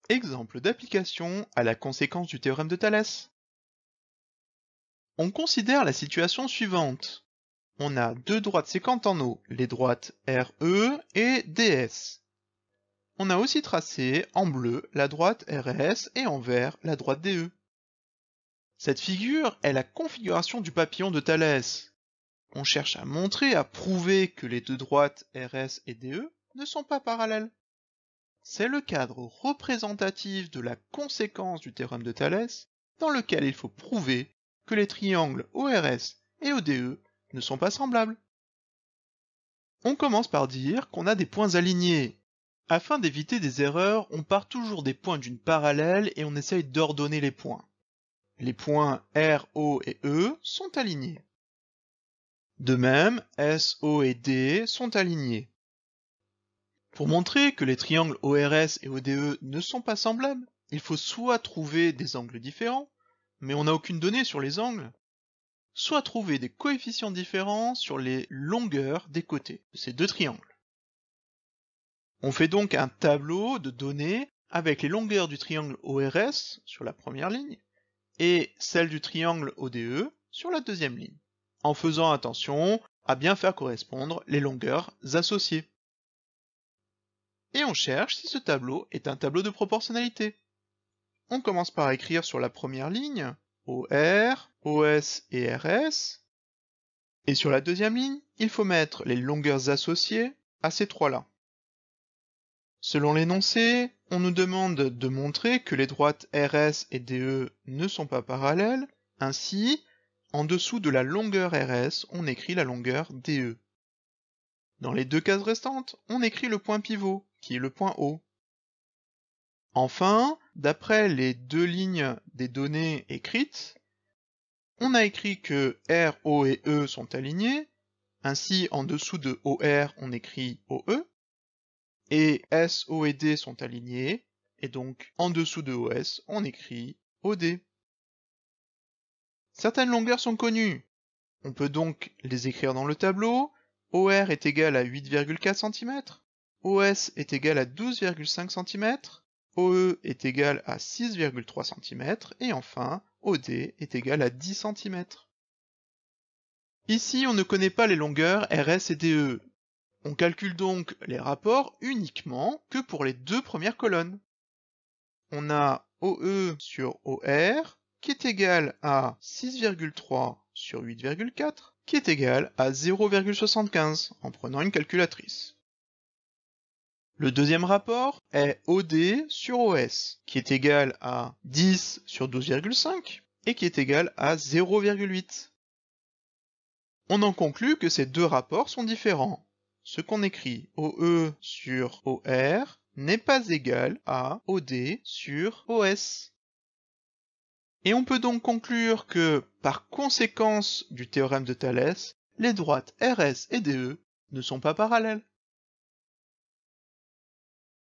Exemple d'application à la conséquence du théorème de Thalès. On considère la situation suivante. On a deux droites sécantes en eau, les droites RE et DS. On a aussi tracé en bleu la droite RS et en vert la droite DE. Cette figure est la configuration du papillon de Thalès. On cherche à montrer, à prouver que les deux droites RS et DE ne sont pas parallèles. C'est le cadre représentatif de la conséquence du théorème de Thalès, dans lequel il faut prouver que les triangles ORS et ODE ne sont pas semblables. On commence par dire qu'on a des points alignés. Afin d'éviter des erreurs, on part toujours des points d'une parallèle et on essaye d'ordonner les points. Les points R, O et E sont alignés. De même, S, O et D sont alignés. Pour montrer que les triangles ORS et ODE ne sont pas semblables, il faut soit trouver des angles différents, mais on n'a aucune donnée sur les angles, soit trouver des coefficients différents sur les longueurs des côtés de ces deux triangles. On fait donc un tableau de données avec les longueurs du triangle ORS sur la première ligne et celle du triangle ODE sur la deuxième ligne, en faisant attention à bien faire correspondre les longueurs associées. Et on cherche si ce tableau est un tableau de proportionnalité. On commence par écrire sur la première ligne OR, OS et RS, et sur la deuxième ligne, il faut mettre les longueurs associées à ces trois-là. Selon l'énoncé, on nous demande de montrer que les droites RS et DE ne sont pas parallèles, ainsi, en dessous de la longueur RS, on écrit la longueur DE. Dans les deux cases restantes, on écrit le point pivot, qui est le point O. Enfin, d'après les deux lignes des données écrites, on a écrit que R, O et E sont alignés, ainsi en dessous de OR on écrit OE, et S, O et D sont alignés, et donc en dessous de OS on écrit OD. Certaines longueurs sont connues, on peut donc les écrire dans le tableau. OR est égal à 8,4 cm, OS est égal à 12,5 cm, OE est égal à 6,3 cm, et enfin, OD est égal à 10 cm. Ici, on ne connaît pas les longueurs RS et DE. On calcule donc les rapports uniquement que pour les deux premières colonnes. On a OE sur OR, qui est égal à 6,3 sur 8,4, qui est égal à 0,75, en prenant une calculatrice. Le deuxième rapport est OD sur OS, qui est égal à 10 sur 12,5 et qui est égal à 0,8. On en conclut que ces deux rapports sont différents. Ce qu'on écrit OE sur OR n'est pas égal à OD sur OS. Et on peut donc conclure que, par conséquence du théorème de Thalès, les droites RS et DE ne sont pas parallèles.